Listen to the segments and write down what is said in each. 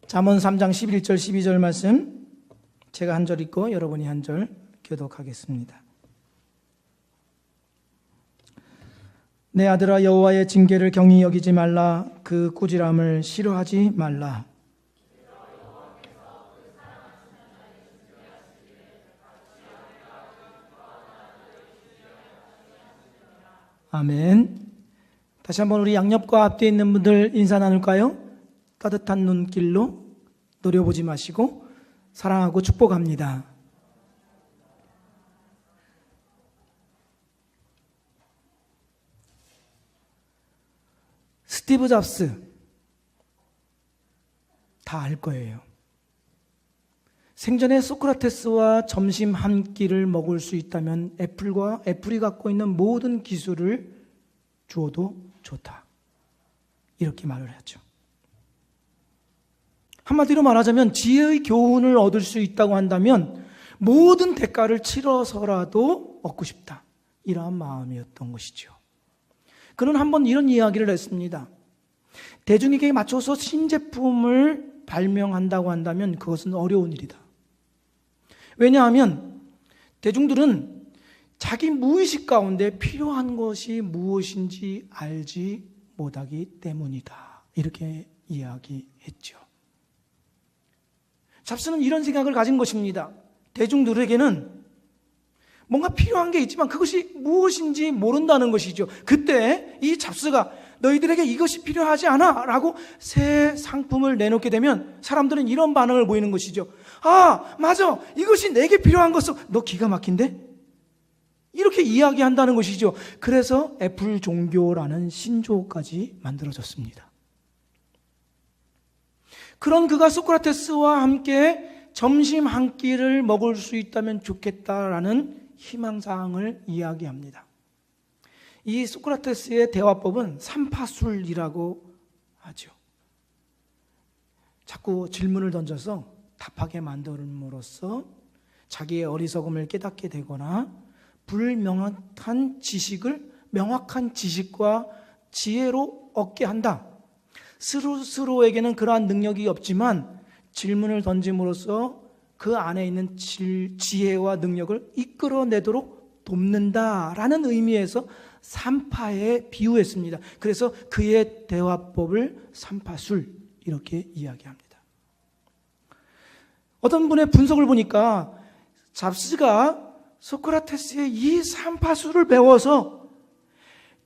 잠언 3장 11절 12절 말씀 제가 한 절 읽고 여러분이 한 절 교독하겠습니다. 내 아들아, 여호와의 징계를 경히 여기지 말라. 그 꾸지람을 싫어하지 말라. 아멘. 다시 한번 우리 양옆과 앞뒤에 있는 분들 인사 나눌까요? 따뜻한 눈길로 노려보지 마시고 사랑하고 축복합니다. 스티브 잡스 다 알 거예요. 생전에 소크라테스와 점심 한 끼를 먹을 수 있다면 애플이 갖고 있는 모든 기술을 주어도 좋다, 이렇게 말을 하죠. 한마디로 말하자면 지혜의 교훈을 얻을 수 있다고 한다면 모든 대가를 치러서라도 얻고 싶다, 이러한 마음이었던 것이죠. 그는 한번 이런 이야기를 했습니다. 대중에게 맞춰서 신제품을 발명한다고 한다면 그것은 어려운 일이다. 왜냐하면 대중들은 자기 무의식 가운데 필요한 것이 무엇인지 알지 못하기 때문이다, 이렇게 이야기했죠. 잡스는 이런 생각을 가진 것입니다. 대중들에게는 뭔가 필요한 게 있지만 그것이 무엇인지 모른다는 것이죠. 그때 이 잡스가 너희들에게 이것이 필요하지 않아 라고 새 상품을 내놓게 되면 사람들은 이런 반응을 보이는 것이죠. 아, 맞아, 이것이 내게 필요한 것은 너 기가 막힌데? 이렇게 이야기한다는 것이죠. 그래서 애플 종교라는 신조어까지 만들어졌습니다. 그런 그가 소크라테스와 함께 점심 한 끼를 먹을 수 있다면 좋겠다라는 희망사항을 이야기합니다. 이 소크라테스의 대화법은 삼파술이라고 하죠. 자꾸 질문을 던져서 답하게 만듦으로써 자기의 어리석음을 깨닫게 되거나 불명확한 지식을 명확한 지식과 지혜로 얻게 한다. 스스로에게는 그러한 능력이 없지만 질문을 던짐으로써 그 안에 있는 지혜와 능력을 이끌어내도록 돕는다라는 의미에서 삼파에 비유했습니다. 그래서 그의 대화법을 삼파술, 이렇게 이야기합니다. 어떤 분의 분석을 보니까 잡스가 소크라테스의 이 삼파술을 배워서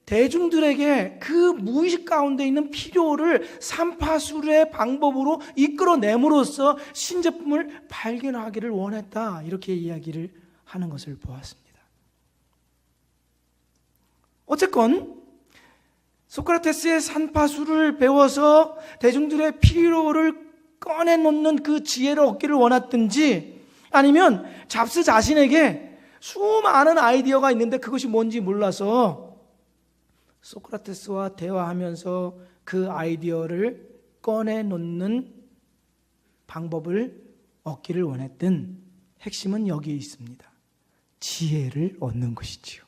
대중들에게 그 무의식 가운데 있는 필요를 삼파술의 방법으로 이끌어냄으로써 신제품을 발견하기를 원했다, 이렇게 이야기를 하는 것을 보았습니다. 어쨌건 소크라테스의 삼파술을 배워서 대중들의 필요를 꺼내놓는 그 지혜를 얻기를 원했든지, 아니면 잡스 자신에게 수많은 아이디어가 있는데 그것이 뭔지 몰라서 소크라테스와 대화하면서 그 아이디어를 꺼내놓는 방법을 얻기를 원했던, 핵심은 여기에 있습니다. 지혜를 얻는 것이지요.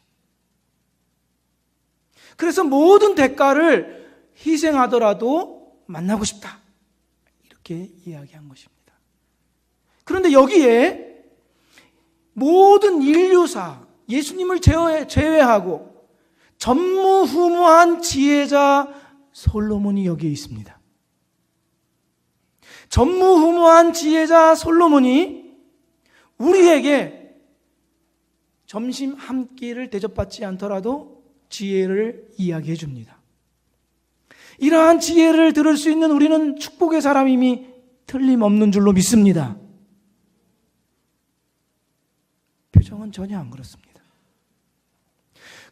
그래서 모든 대가를 희생하더라도 만나고 싶다, 이렇게 이야기한 것입니다. 그런데 여기에 모든 인류사, 예수님을 제외하고 전무후무한 지혜자 솔로몬이 여기에 있습니다. 전무후무한 지혜자 솔로몬이 우리에게 점심 한 끼를 대접받지 않더라도 지혜를 이야기해 줍니다. 이러한 지혜를 들을 수 있는 우리는 축복의 사람임이 틀림없는 줄로 믿습니다. 표정은 전혀 안 그렇습니다.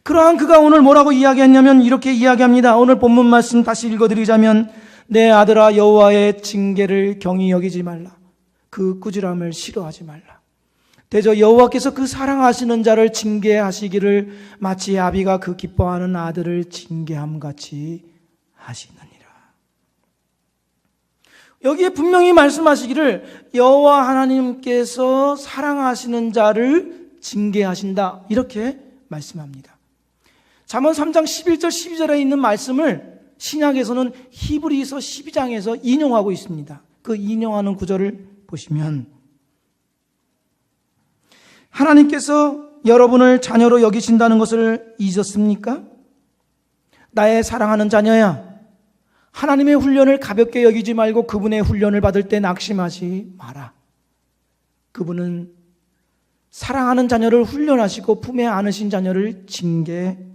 그러한 그가 오늘 뭐라고 이야기했냐면 이렇게 이야기합니다. 오늘 본문 말씀 다시 읽어드리자면, 내 아들아, 여호와의 징계를 경히 여기지 말라. 그 꾸지람을 싫어하지 말라. 대저 여호와께서 그 사랑하시는 자를 징계하시기를 마치 아비가 그 기뻐하는 아들을 징계함같이 하시느니라. 여기에 분명히 말씀하시기를 여호와 하나님께서 사랑하시는 자를 징계하신다, 이렇게 말씀합니다. 잠언 3장 11절 12절에 있는 말씀을 신약에서는 히브리서 12장에서 인용하고 있습니다. 그 인용하는 구절을 보시면 하나님께서 여러분을 자녀로 여기신다는 것을 잊었습니까? 나의 사랑하는 자녀야, 하나님의 훈련을 가볍게 여기지 말고 그분의 훈련을 받을 때 낙심하지 마라. 그분은 사랑하는 자녀를 훈련하시고 품에 안으신 자녀를 징계하시기를,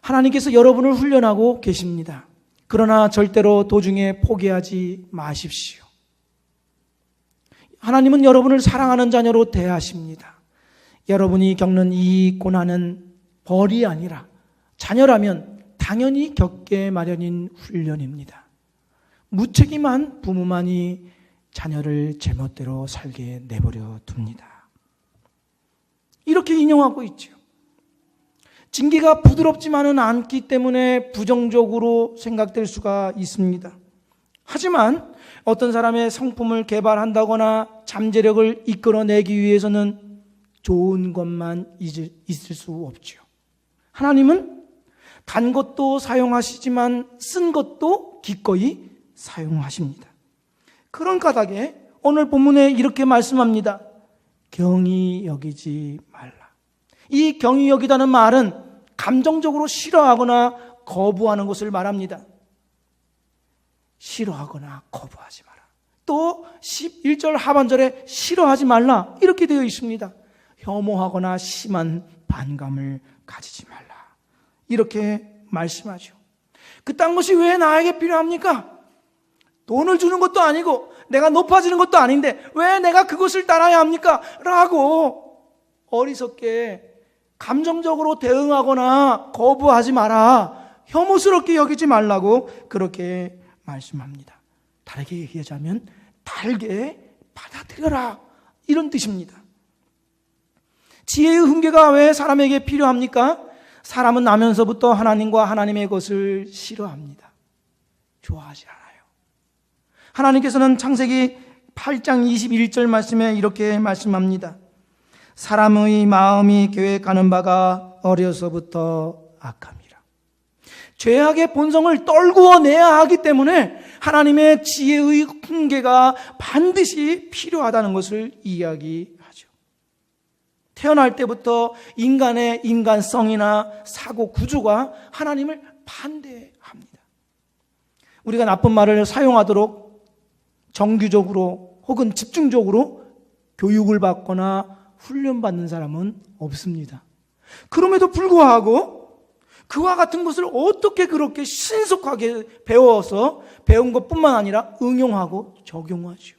하나님께서 여러분을 훈련하고 계십니다. 그러나 절대로 도중에 포기하지 마십시오. 하나님은 여러분을 사랑하는 자녀로 대하십니다. 여러분이 겪는 이 고난은 벌이 아니라 자녀라면 당연히 겪게 마련인 훈련입니다. 무책임한 부모만이 자녀를 제멋대로 살게 내버려 둡니다. 이렇게 인용하고 있죠. 징계가 부드럽지만은 않기 때문에 부정적으로 생각될 수가 있습니다. 하지만 어떤 사람의 성품을 개발한다거나 잠재력을 이끌어내기 위해서는 좋은 것만 있을 수 없죠. 하나님은 단 것도 사용하시지만 쓴 것도 기꺼이 사용하십니다. 그런 까닭에 오늘 본문에 이렇게 말씀합니다. 경히 여기지 말라. 이 경히 여기다는 말은 감정적으로 싫어하거나 거부하는 것을 말합니다. 싫어하거나 거부하지 마라. 또 11절 하반절에 싫어하지 말라 이렇게 되어 있습니다. 혐오하거나 심한 반감을 가지지 말라 이렇게 말씀하죠. 그딴 것이 왜 나에게 필요합니까? 돈을 주는 것도 아니고 내가 높아지는 것도 아닌데 왜 내가 그것을 따라야 합니까? 라고 어리석게 감정적으로 대응하거나 거부하지 마라, 혐오스럽게 여기지 말라고 그렇게 말씀합니다. 다르게 얘기하자면 달게 받아들여라 이런 뜻입니다. 지혜의 훈계가 왜 사람에게 필요합니까? 사람은 나면서부터 하나님과 하나님의 것을 싫어합니다. 좋아하지 않아요. 하나님께서는 창세기 8장 21절 말씀에 이렇게 말씀합니다. 사람의 마음이 계획하는 바가 어려서부터 악함이라. 죄악의 본성을 떨구어내야 하기 때문에 하나님의 지혜의 훈계가 반드시 필요하다는 것을 이야기하죠. 태어날 때부터 인간의 인간성이나 사고 구조가 하나님을 반대합니다. 우리가 나쁜 말을 사용하도록 정규적으로 혹은 집중적으로 교육을 받거나 훈련받는 사람은 없습니다. 그럼에도 불구하고 그와 같은 것을 어떻게 그렇게 신속하게 배워서 배운 것뿐만 아니라 응용하고 적용하죠.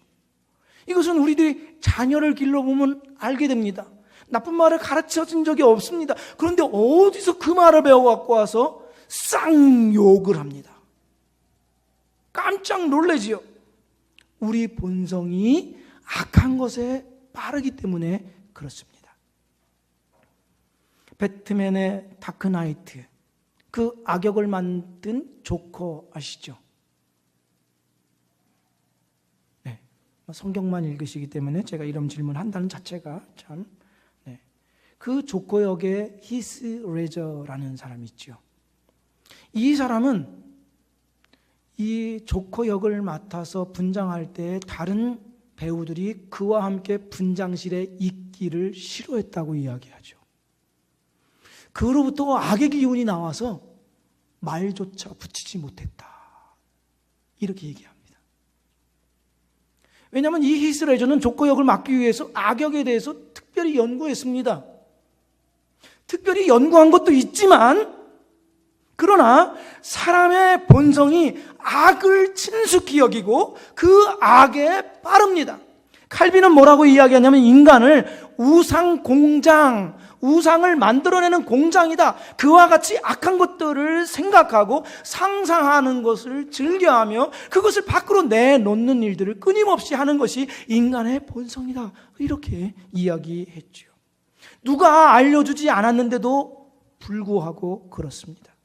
이것은 우리들이 자녀를 길러보면 알게 됩니다. 나쁜 말을 가르쳐준 적이 없습니다. 그런데 어디서 그 말을 배워갖고 와서 쌍욕을 합니다. 깜짝 놀라지요. 우리 본성이 악한 것에 빠르기 때문에 그렇습니다. 배트맨의 다크나이트, 그 악역을 만든 조커 아시죠? 네, 성경만 읽으시기 때문에 제가 이런 질문한다는 자체가 참, 네. 그 조커 역의 히스 레저라는 사람이 있죠. 이 사람은 이 조커 역을 맡아서 분장할 때 다른 배우들이 그와 함께 분장실에 있기를 싫어했다고 이야기하죠. 그로부터 악의 기운이 나와서 말조차 붙이지 못했다 이렇게 얘기합니다. 왜냐하면 이 히스 레저는 조커 역을 맡기 위해서 악역에 대해서 특별히 연구했습니다. 특별히 연구한 것도 있지만 그러나 사람의 본성이 악을 친숙히 여기고 그 악에 빠릅니다. 칼빈은 뭐라고 이야기하냐면 인간을 우상 공장, 우상을 만들어내는 공장이다. 그와 같이 악한 것들을 생각하고 상상하는 것을 즐겨하며 그것을 밖으로 내놓는 일들을 끊임없이 하는 것이 인간의 본성이다. 이렇게 이야기했죠. 누가 알려주지 않았는데도 불구하고 그렇습니다.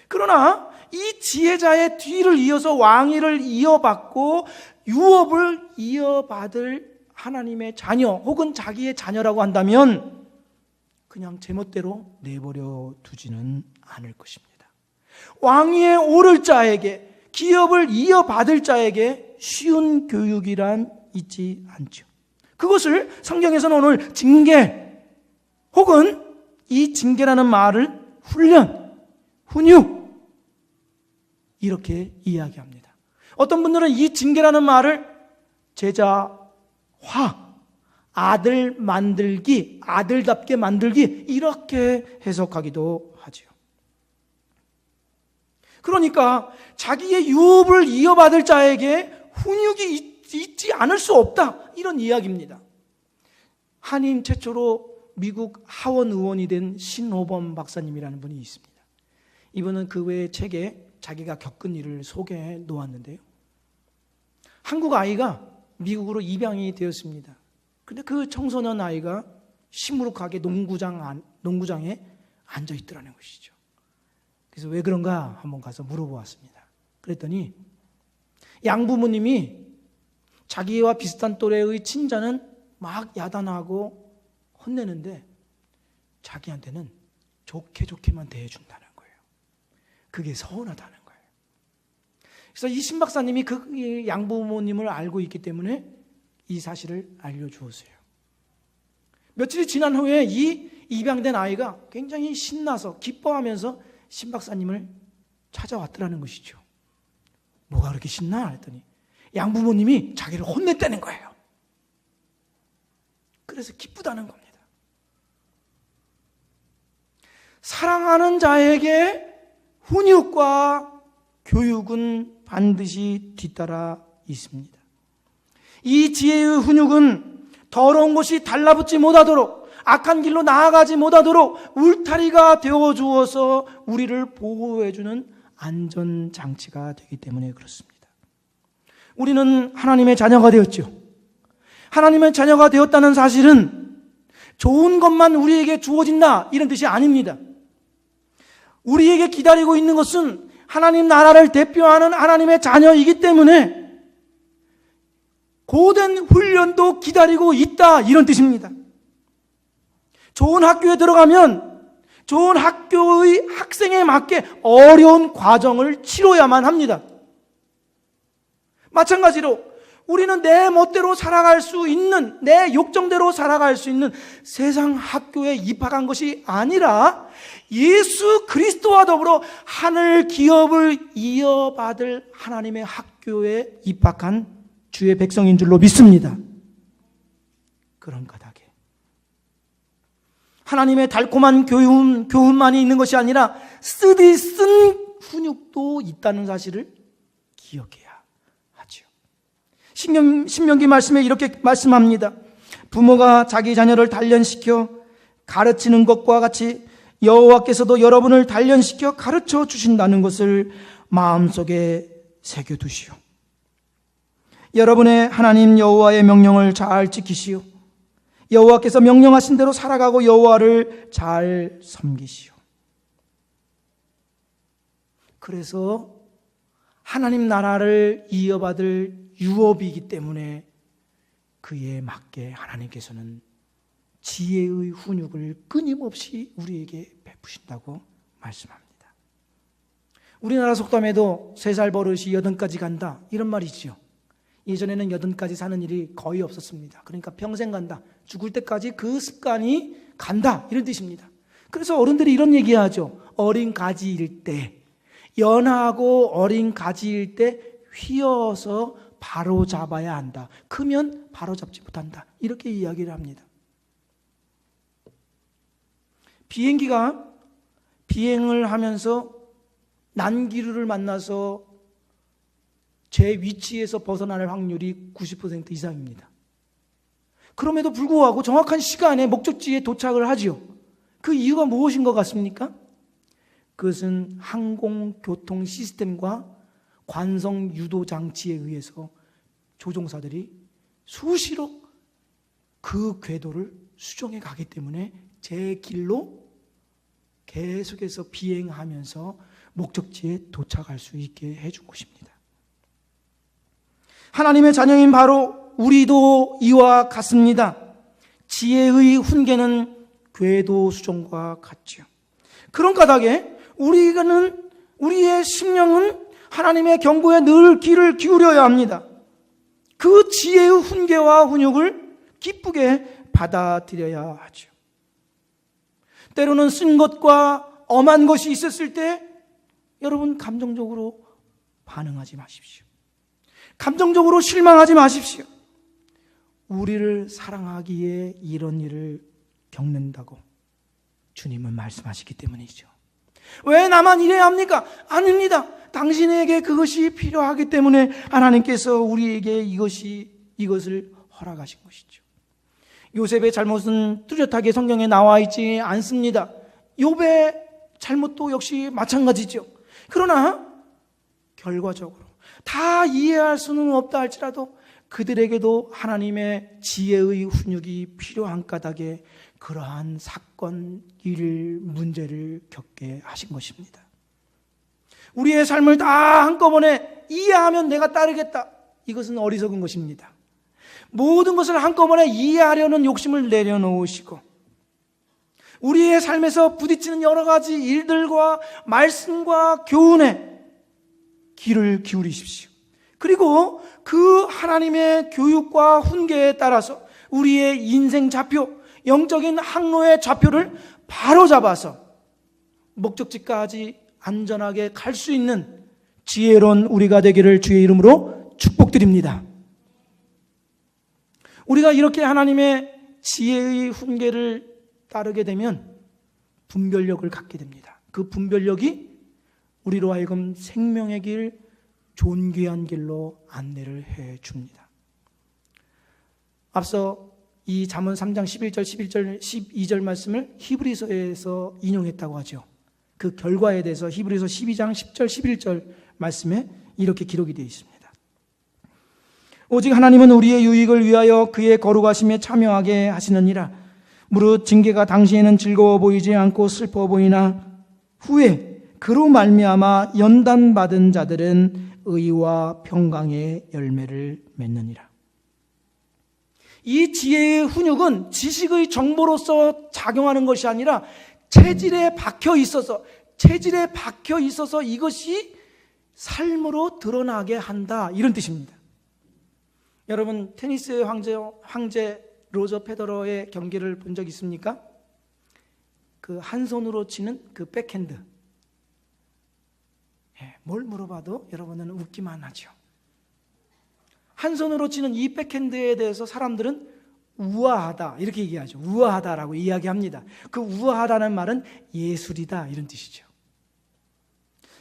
그러나 이 지혜자의 뒤를 이어서 왕위를 이어받고 유업을 이어받을 하나님의 자녀 혹은 자기의 자녀라고 한다면 그냥 제멋대로 내버려 두지는 않을 것입니다. 왕위에 오를 자에게, 기업을 이어받을 자에게 쉬운 교육이란 있지 않죠. 그것을 성경에서는 오늘 징계, 혹은 이 징계라는 말을 훈련, 훈육, 이렇게 이야기합니다. 어떤 분들은 이 징계라는 말을 제자화, 아들 만들기, 아들답게 만들기, 이렇게 해석하기도 하지요. 그러니까 자기의 유업을 이어받을 자에게 훈육이 있지 않을 수 없다, 이런 이야기입니다. 한인 최초로 미국 하원 의원이 된 신호범 박사님이라는 분이 있습니다. 이분은 그 외의 책에 자기가 겪은 일을 소개해 놓았는데요. 한국 아이가 미국으로 입양이 되었습니다. 근데 그 청소년 아이가 시무룩하게 농구장에 앉아 있더라는 것이죠. 그래서 왜 그런가 한번 가서 물어보았습니다. 그랬더니 양부모님이 자기와 비슷한 또래의 친자는 막 야단하고 혼내는데 자기한테는 좋게만 대해준다는 거예요. 그게 서운하다는 거예요. 그래서 이 신 박사님이 그 양부모님을 알고 있기 때문에 이 사실을 알려주었어요. 며칠이 지난 후에 이 입양된 아이가 굉장히 신나서 기뻐하면서 신 박사님을 찾아왔더라는 것이죠. 뭐가 그렇게 신나? 했더니 양부모님이 자기를 혼냈다는 거예요. 그래서 기쁘다는 겁니다. 사랑하는 자에게 훈육과 교육은 반드시 뒤따라 있습니다. 이 지혜의 훈육은 더러운 것이 달라붙지 못하도록, 악한 길로 나아가지 못하도록 울타리가 되어주어서 우리를 보호해주는 안전장치가 되기 때문에 그렇습니다. 우리는 하나님의 자녀가 되었죠. 하나님의 자녀가 되었다는 사실은 좋은 것만 우리에게 주어진다, 이런 뜻이 아닙니다. 우리에게 기다리고 있는 것은 하나님 나라를 대표하는 하나님의 자녀이기 때문에 고된 훈련도 기다리고 있다, 이런 뜻입니다. 좋은 학교에 들어가면 좋은 학교의 학생에 맞게 어려운 과정을 치러야만 합니다. 마찬가지로 우리는 내 멋대로 살아갈 수 있는, 내 욕정대로 살아갈 수 있는 세상 학교에 입학한 것이 아니라 예수 그리스도와 더불어 하늘 기업을 이어받을 하나님의 학교에 입학한 주의 백성인 줄로 믿습니다. 그런 까닭에 하나님의 달콤한 교훈만이 있는 것이 아니라 쓰디 쓴 훈육도 있다는 사실을 기억해야 하죠. 신명기 말씀에 이렇게 말씀합니다. 부모가 자기 자녀를 단련시켜 가르치는 것과 같이 여호와께서도 여러분을 단련시켜 가르쳐 주신다는 것을 마음속에 새겨두시오. 여러분의 하나님 여호와의 명령을 잘 지키시오. 여호와께서 명령하신 대로 살아가고 여호와를 잘 섬기시오. 그래서 하나님 나라를 이어받을 유업이기 때문에 그에 맞게 하나님께서는 지혜의 훈육을 끊임없이 우리에게 베푸신다고 말씀합니다. 우리나라 속담에도 3살 버릇이 80까지 간다, 이런 말이 있죠. 예전에는 80까지 사는 일이 거의 없었습니다. 그러니까 평생 간다, 죽을 때까지 그 습관이 간다, 이런 뜻입니다. 그래서 어른들이 이런 얘기하죠. 어린 가지일 때, 연하고 어린 가지일 때 휘어서 바로 잡아야 한다. 크면 바로 잡지 못한다, 이렇게 이야기를 합니다. 비행기가 비행을 하면서 난기류를 만나서 제 위치에서 벗어날 확률이 90% 이상입니다. 그럼에도 불구하고 정확한 시간에 목적지에 도착을 하지요. 그 이유가 무엇인 것 같습니까? 그것은 항공교통 시스템과 관성 유도 장치에 의해서 조종사들이 수시로 그 궤도를 수정해 가기 때문에 제 길로 계속해서 비행하면서 목적지에 도착할 수 있게 해준 것입니다. 하나님의 자녀인 바로 우리도 이와 같습니다. 지혜의 훈계는 궤도 수정과 같죠. 그런 까닭에 우리는 우리의 심령은 하나님의 경고에 늘 귀를 기울여야 합니다. 그 지혜의 훈계와 훈육을 기쁘게 받아들여야 하죠. 때로는 쓴 것과 엄한 것이 있었을 때 여러분 감정적으로 반응하지 마십시오. 감정적으로 실망하지 마십시오. 우리를 사랑하기에 이런 일을 겪는다고 주님은 말씀하시기 때문이죠. 왜 나만 이래야 합니까? 아닙니다. 당신에게 그것이 필요하기 때문에 하나님께서 우리에게 이것을 허락하신 것이죠. 요셉의 잘못은 뚜렷하게 성경에 나와 있지 않습니다. 욥의 잘못도 역시 마찬가지죠. 그러나 결과적으로 다 이해할 수는 없다 할지라도 그들에게도 하나님의 지혜의 훈육이 필요한 까닭에 그러한 사건, 일, 문제를 겪게 하신 것입니다. 우리의 삶을 다 한꺼번에 이해하면 내가 따르겠다. 이것은 어리석은 것입니다. 모든 것을 한꺼번에 이해하려는 욕심을 내려놓으시고 우리의 삶에서 부딪히는 여러 가지 일들과 말씀과 교훈에 귀를 기울이십시오. 그리고 그 하나님의 교육과 훈계에 따라서 우리의 인생 좌표, 영적인 항로의 좌표를 바로 잡아서 목적지까지 안전하게 갈 수 있는 지혜로운 우리가 되기를 주의 이름으로 축복드립니다. 우리가 이렇게 하나님의 지혜의 훈계를 따르게 되면 분별력을 갖게 됩니다. 그 분별력이 우리로 하여금 생명의 길, 존귀한 길로 안내를 해 줍니다. 앞서 이 잠언 3장 11절, 11절, 12절 말씀을 히브리서에서 인용했다고 하죠. 그 결과에 대해서 히브리서 12장 10절, 11절 말씀에 이렇게 기록이 되어 있습니다. 오직 하나님은 우리의 유익을 위하여 그의 거룩하심에 참여하게 하시느니라. 무릇 징계가 당시에는 즐거워 보이지 않고 슬퍼 보이나 후에 그로 말미암아 연단받은 자들은 의와 평강의 열매를 맺느니라. 이 지혜의 훈육은 지식의 정보로서 작용하는 것이 아니라 체질에 박혀 있어서 이것이 삶으로 드러나게 한다, 이런 뜻입니다. 여러분 테니스의 황제 로저 페더러의 경기를 본 적 있습니까? 그 한 손으로 치는 그 백핸드. 뭘 물어봐도 여러분은 웃기만 하죠. 한 손으로 치는 이 백핸드에 대해서 사람들은 우아하다 이렇게 얘기하죠. 우아하다라고 이야기합니다. 그 우아하다는 말은 예술이다 이런 뜻이죠.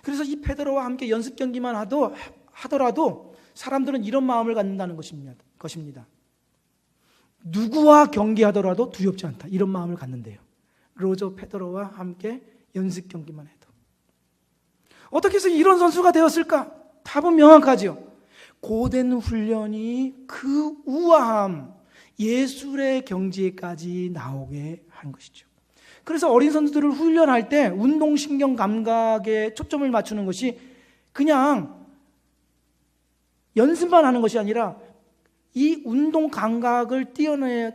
그래서 이 페더러와 함께 연습 경기만 하더라도 사람들은 이런 마음을 갖는다는 것입니다. 누구와 경기하더라도 두렵지 않다, 이런 마음을 갖는데요. 로저 페더러와 함께 연습 경기만 해도. 어떻게 해서 이런 선수가 되었을까? 답은 명확하죠. 고된 훈련이 그 우아함, 예술의 경지에까지 나오게 한 것이죠. 그래서 어린 선수들을 훈련할 때 운동신경 감각에 초점을 맞추는 것이 그냥 연습만 하는 것이 아니라 이 운동 감각을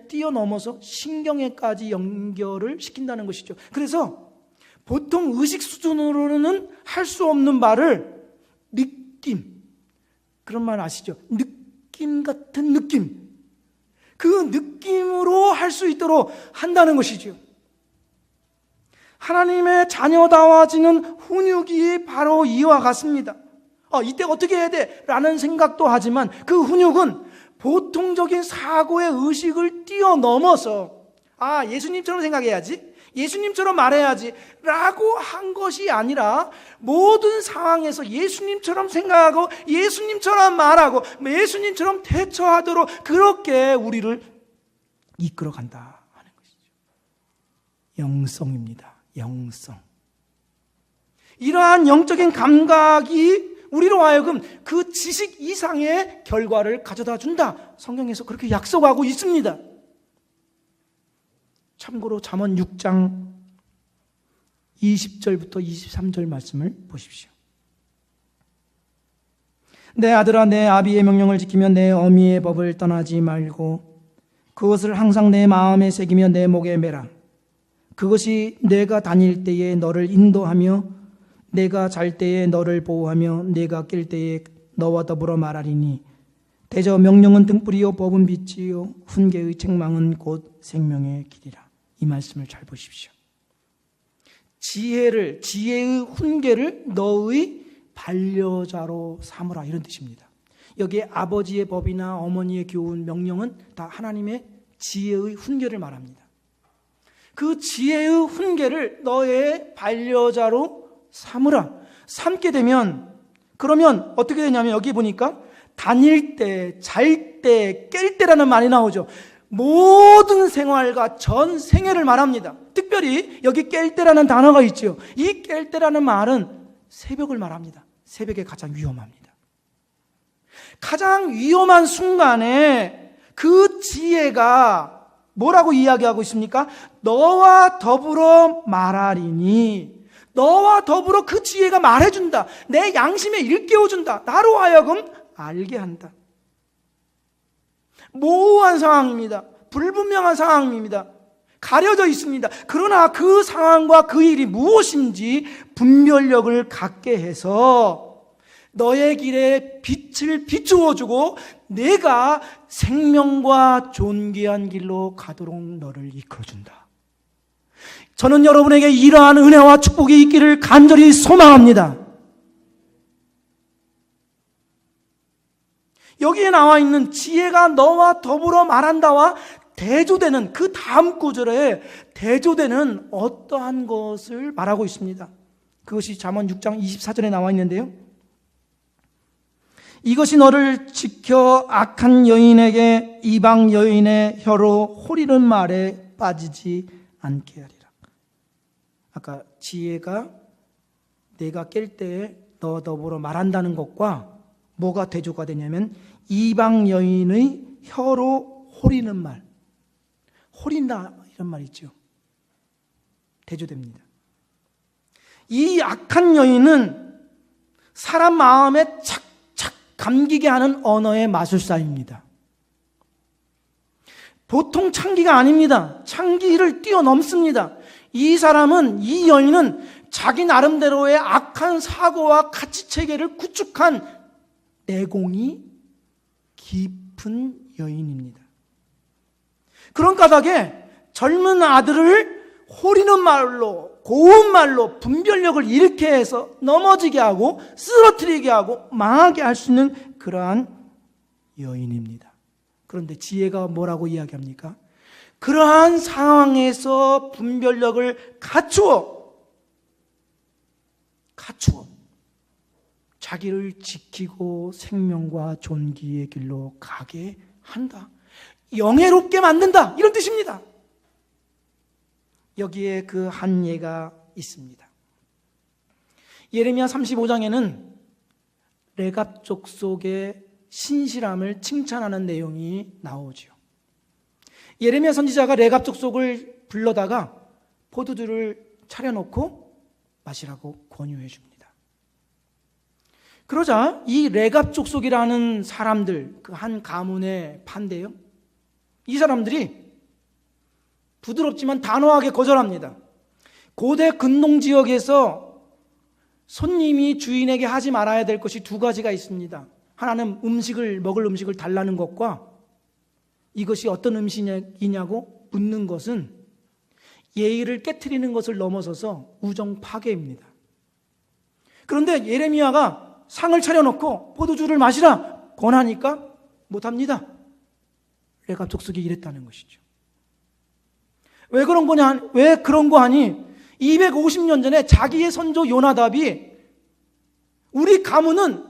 뛰어넘어서 신경에까지 연결을 시킨다는 것이죠. 그래서 보통 의식 수준으로는 할 수 없는 말을 느낌, 그런 말 아시죠? 느낌 같은 느낌, 그 느낌으로 할 수 있도록 한다는 것이죠. 하나님의 자녀다워지는 훈육이 바로 이와 같습니다. 이때 어떻게 해야 돼? 라는 생각도 하지만 그 훈육은 보통적인 사고의 의식을 뛰어넘어서 예수님처럼 생각해야지, 예수님처럼 말해야지 라고 한 것이 아니라 모든 상황에서 예수님처럼 생각하고 예수님처럼 말하고 예수님처럼 대처하도록 그렇게 우리를 이끌어간다 하는 것이죠. 영성입니다. 영성. 이러한 영적인 감각이 우리로 하여금 그 지식 이상의 결과를 가져다 준다, 성경에서 그렇게 약속하고 있습니다. 참고로 잠언 6장 20절부터 23절 말씀을 보십시오. 내 아들아, 내 아비의 명령을 지키며 내 어미의 법을 떠나지 말고 그것을 항상 내 마음에 새기며 내 목에 매라. 그것이 내가 다닐 때에 너를 인도하며 내가 잘 때에 너를 보호하며 내가 깰 때에 너와 더불어 말하리니 대저 명령은 등불이요 법은 빛이요 훈계의 책망은 곧 생명의 길이라. 이 말씀을 잘 보십시오. 지혜의 훈계를 너의 반려자로 삼으라, 이런 뜻입니다. 여기에 아버지의 법이나 어머니의 교훈, 명령은 다 하나님의 지혜의 훈계를 말합니다. 그 지혜의 훈계를 너의 반려자로 삼으라. 삼게 되면, 그러면 어떻게 되냐면 여기 보니까 다닐 때, 잘 때, 깰 때라는 말이 나오죠. 모든 생활과 전 생애를 말합니다. 특별히 여기 깰 때라는 단어가 있죠. 이 깰 때라는 말은 새벽을 말합니다. 새벽에 가장 위험합니다. 가장 위험한 순간에 그 지혜가 뭐라고 이야기하고 있습니까? 너와 더불어 말하리니, 너와 더불어 그 지혜가 말해준다. 내 양심에 일깨워준다. 나로 하여금 알게 한다. 모호한 상황입니다. 불분명한 상황입니다. 가려져 있습니다. 그러나 그 상황과 그 일이 무엇인지 분별력을 갖게 해서 너의 길에 빛을 비추어주고 내가 생명과 존귀한 길로 가도록 너를 이끌어준다. 저는 여러분에게 이러한 은혜와 축복이 있기를 간절히 소망합니다. 여기에 나와 있는 지혜가 너와 더불어 말한다와 대조되는 그 다음 구절에 대조되는 어떠한 것을 말하고 있습니다. 그것이 잠언 6장 24절에 나와 있는데요. 이것이 너를 지켜 악한 여인에게 이방 여인의 혀로 호리는 말에 빠지지 않게 하리라. 아까 지혜가 내가 깰 때에 너 더불어 말한다는 것과 뭐가 대조가 되냐면 이방 여인의 혀로 호리는 말, 호린다 이런 말 있죠. 대조됩니다. 이 악한 여인은 사람 마음에 착착 감기게 하는 언어의 마술사입니다. 보통 창기가 아닙니다. 창기를 뛰어넘습니다. 이 사람은, 이 여인은 자기 나름대로의 악한 사고와 가치체계를 구축한 내공이 깊은 여인입니다. 그런 까닭에 젊은 아들을 호리는 말로, 고운 말로 분별력을 잃게 해서 넘어지게 하고 쓰러뜨리게 하고 망하게 할 수 있는 그러한 여인입니다. 그런데 지혜가 뭐라고 이야기합니까? 그러한 상황에서 분별력을 갖추어 자기를 지키고 생명과 존귀의 길로 가게 한다. 영예롭게 만든다. 이런 뜻입니다. 여기에 그 한 예가 있습니다. 예레미야 35장에는 레갑 족속의 신실함을 칭찬하는 내용이 나오죠. 예레미야 선지자가 레갑 족속을 불러다가 포도주를 차려놓고 마시라고 권유해 줍니다. 그러자 이 레갑 족속이라는 사람들, 그 한 가문의 판대요. 이 사람들이 부드럽지만 단호하게 거절합니다. 고대 근농 지역에서 손님이 주인에게 하지 말아야 될 것이 두 가지가 있습니다. 하나는 먹을 음식을 달라는 것과 이것이 어떤 음식이냐고 묻는 것은 예의를 깨트리는 것을 넘어서서 우정 파괴입니다. 그런데 예레미야가 상을 차려놓고 포도주를 마시라 권하니까 못합니다. 레갑 족속이 이랬다는 것이죠. 왜 그런 거 하니 250년 전에 자기의 선조 요나답이 우리 가문은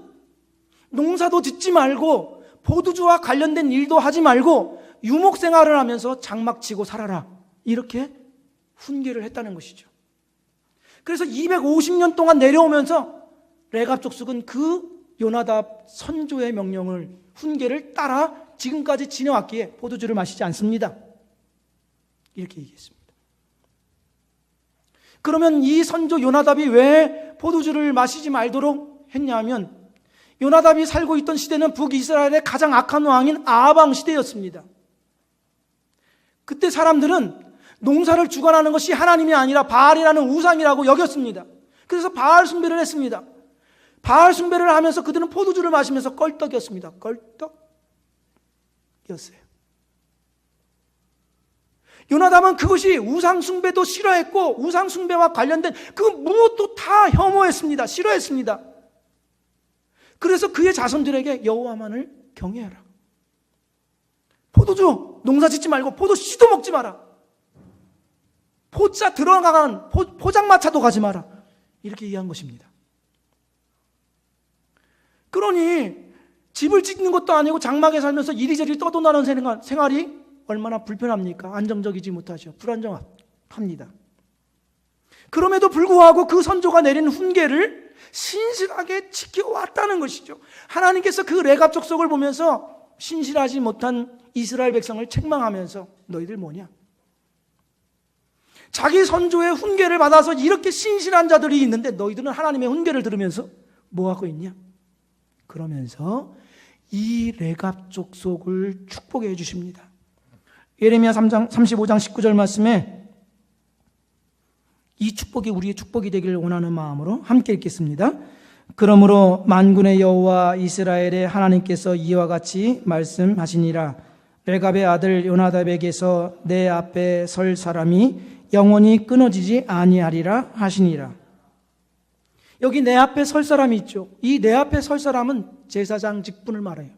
농사도 짓지 말고 포도주와 관련된 일도 하지 말고 유목 생활을 하면서 장막 치고 살아라, 이렇게 훈계를 했다는 것이죠. 그래서 250년 동안 내려오면서 레갑 족속은 그 요나답 선조의 명령을, 훈계를 따라 지금까지 지내왔기에 포도주를 마시지 않습니다. 이렇게 얘기했습니다. 그러면 이 선조 요나답이 왜 포도주를 마시지 말도록 했냐면 요나답이 살고 있던 시대는 북이스라엘의 가장 악한 왕인 아방 시대였습니다. 그때 사람들은 농사를 주관하는 것이 하나님이 아니라 바알이라는 우상이라고 여겼습니다. 그래서 바알 숭배를 했습니다. 바알 숭배를 하면서 그들은 포도주를 마시면서 껄떡이었습니다. 껄떡이었어요. 요나답은 그것이 우상숭배도 싫어했고 우상숭배와 관련된 그 무엇도 다 혐오했습니다. 싫어했습니다. 그래서 그의 자손들에게 여호와만을 경외하라. 포도주 농사 짓지 말고 포도 씨도 먹지 마라. 포자 들어가간 포장마차도 가지 마라. 이렇게 이해한 것입니다. 그러니 집을 짓는 것도 아니고 장막에 살면서 이리저리 떠돈다는 생활이 얼마나 불편합니까? 안정적이지 못하죠. 불안정합니다. 그럼에도 불구하고 그 선조가 내린 훈계를 신실하게 지켜왔다는 것이죠. 하나님께서 그 레갑 족속을 보면서 신실하지 못한 이스라엘 백성을 책망하면서 너희들 뭐냐? 자기 선조의 훈계를 받아서 이렇게 신실한 자들이 있는데 너희들은 하나님의 훈계를 들으면서 뭐하고 있냐? 그러면서 이 레갑 족속을 축복해 주십니다. 예레미야 35장 19절 말씀에 이 축복이 우리의 축복이 되기를 원하는 마음으로 함께 읽겠습니다. 그러므로 만군의 여호와 이스라엘의 하나님께서 이와 같이 말씀하시니라. 레갑의 아들 요나답에게서 내 앞에 설 사람이 영원히 끊어지지 아니하리라 하시니라. 여기 내 앞에 설 사람이 있죠. 이 내 앞에 설 사람은 제사장 직분을 말해요.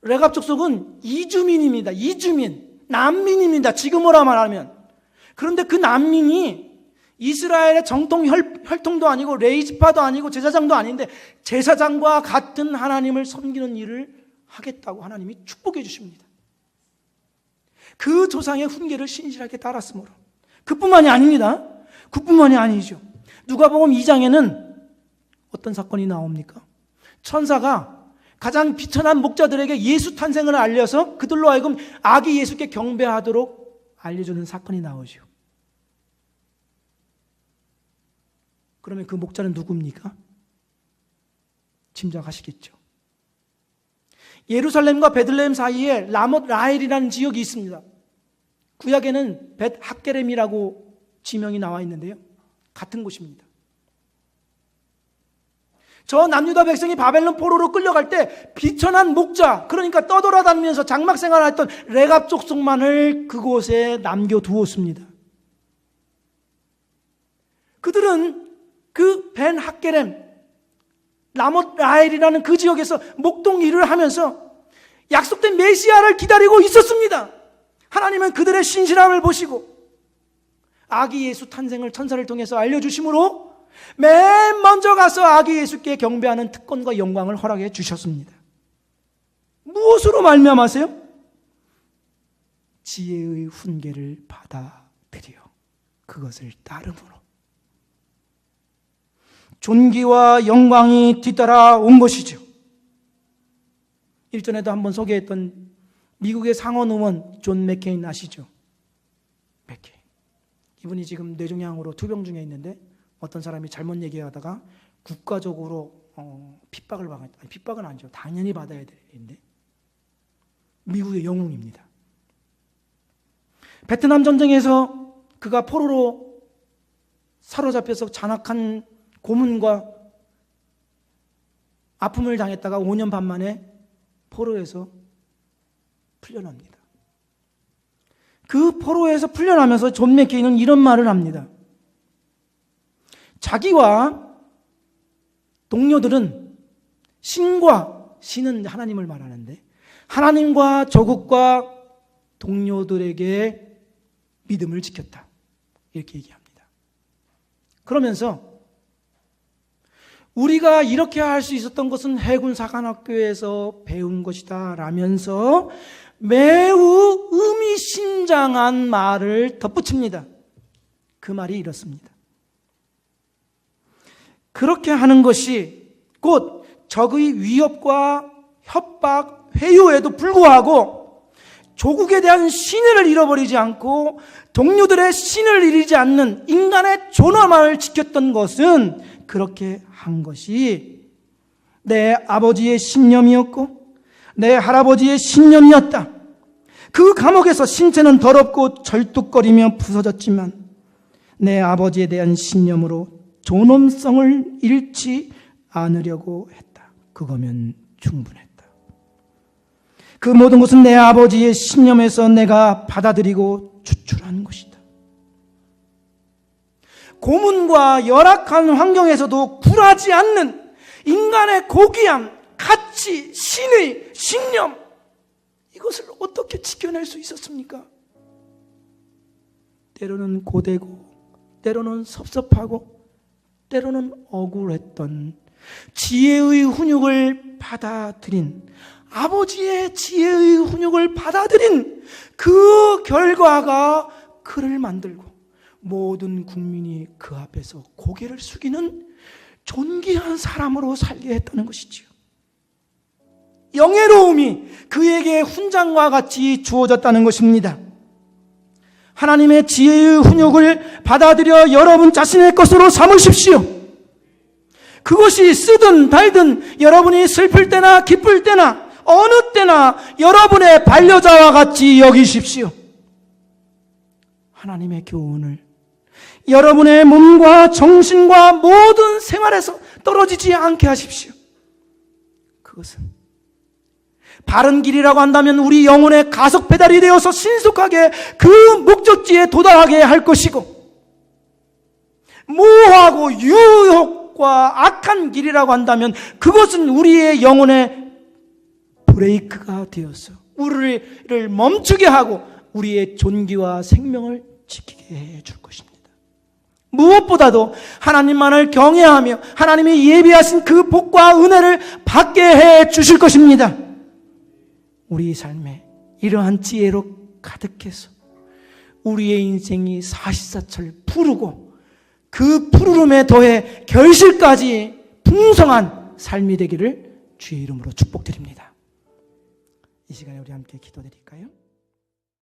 레갑 족속은 이주민입니다. 이주민, 난민입니다. 지금으로 말하면. 그런데 그 난민이 이스라엘의 정통 혈통도 아니고 레이지파도 아니고 제사장도 아닌데 제사장과 같은 하나님을 섬기는 일을 하겠다고 하나님이 축복해 주십니다. 그 조상의 훈계를 신실하게 따랐으므로. 그뿐만이 아닙니다. 그뿐만이 아니죠. 누가복음 2장에는 어떤 사건이 나옵니까? 천사가 가장 비천한 목자들에게 예수 탄생을 알려서 그들로 하여금 아기 예수께 경배하도록 알려주는 사건이 나오죠. 그러면 그 목자는 누굽니까? 짐작하시겠죠. 예루살렘과 베들레헴 사이에 라못 라헬이라는 지역이 있습니다. 구약에는 벳 학게렘이라고 지명이 나와 있는데요. 같은 곳입니다. 저 남유다 백성이 바벨론 포로로 끌려갈 때 비천한 목자, 그러니까 떠돌아다니면서 장막 생활을 했던 레갑 족속만을 그곳에 남겨두었습니다. 그들은 그 벤 학게렘, 라못 라헬이라는 그 지역에서 목동 일을 하면서 약속된 메시아를 기다리고 있었습니다. 하나님은 그들의 신실함을 보시고 아기 예수 탄생을 천사를 통해서 알려주심으로 맨 먼저 가서 아기 예수께 경배하는 특권과 영광을 허락해 주셨습니다. 무엇으로 말미암아세요? 지혜의 훈계를 받아들여 그것을 따름으로 존귀와 영광이 뒤따라 온 것이죠. 일전에도 한번 소개했던 미국의 상원 의원 존 맥케인 아시죠? 맥케인. 이분이 지금 뇌종양으로 투병 중에 있는데 어떤 사람이 잘못 얘기하다가 국가적으로 핍박을 받았다. 핍박은 아니죠. 당연히 받아야 되는데 미국의 영웅입니다. 베트남 전쟁에서 그가 포로로 사로잡혀서 잔악한 고문과 아픔을 당했다가 5년 반 만에 포로에서 풀려납니다. 그 포로에서 풀려나면서 존 맥케인은 이런 말을 합니다. 자기와 동료들은 신은 하나님을 말하는데 하나님과 조국과 동료들에게 믿음을 지켰다. 이렇게 얘기합니다. 그러면서 우리가 이렇게 할 수 있었던 것은 해군사관학교에서 배운 것이다 라면서 매우 의미심장한 말을 덧붙입니다. 그 말이 이렇습니다. 그렇게 하는 것이 곧 적의 위협과 협박, 회유에도 불구하고 조국에 대한 신의를 잃어버리지 않고 동료들의 신을 잃지 않는 인간의 존엄함을 지켰던 것은 그렇게 한 것이 내 아버지의 신념이었고 내 할아버지의 신념이었다. 그 감옥에서 신체는 더럽고 절뚝거리며 부서졌지만 내 아버지에 대한 신념으로 존엄성을 잃지 않으려고 했다. 그거면 충분했다. 그 모든 것은 내 아버지의 신념에서 내가 받아들이고 추출한 것이다. 고문과 열악한 환경에서도 굴하지 않는 인간의 고귀함, 가치, 신의 신념, 이것을 어떻게 지켜낼 수 있었습니까? 때로는 고되고 때로는 섭섭하고 때로는 억울했던 지혜의 훈육을 받아들인, 아버지의 지혜의 훈육을 받아들인 그 결과가 그를 만들고 모든 국민이 그 앞에서 고개를 숙이는 존귀한 사람으로 살게 했다는 것이지요. 영예로움이 그에게 훈장과 같이 주어졌다는 것입니다. 하나님의 지혜의 훈육을 받아들여 여러분 자신의 것으로 삼으십시오. 그것이 쓰든 달든 여러분이 슬플 때나 기쁠 때나 어느 때나 여러분의 반려자와 같이 여기십시오. 하나님의 교훈을 여러분의 몸과 정신과 모든 생활에서 떨어지지 않게 하십시오. 그것은 바른 길이라고 한다면 우리 영혼의 가속 페달이 되어서 신속하게 그 목적지에 도달하게 할 것이고, 모호하고 유혹과 악한 길이라고 한다면 그것은 우리의 영혼의 브레이크가 되어서 우리를 멈추게 하고 우리의 존귀와 생명을 지키게 해줄 것입니다. 무엇보다도 하나님만을 경외하며 하나님이 예비하신 그 복과 은혜를 받게 해 주실 것입니다. 우리 삶에 이러한 지혜로 가득해서 우리의 인생이 사시사철 푸르고 그 푸르름에 더해 결실까지 풍성한 삶이 되기를 주의 이름으로 축복드립니다. 이 시간에 우리 함께 기도드릴까요?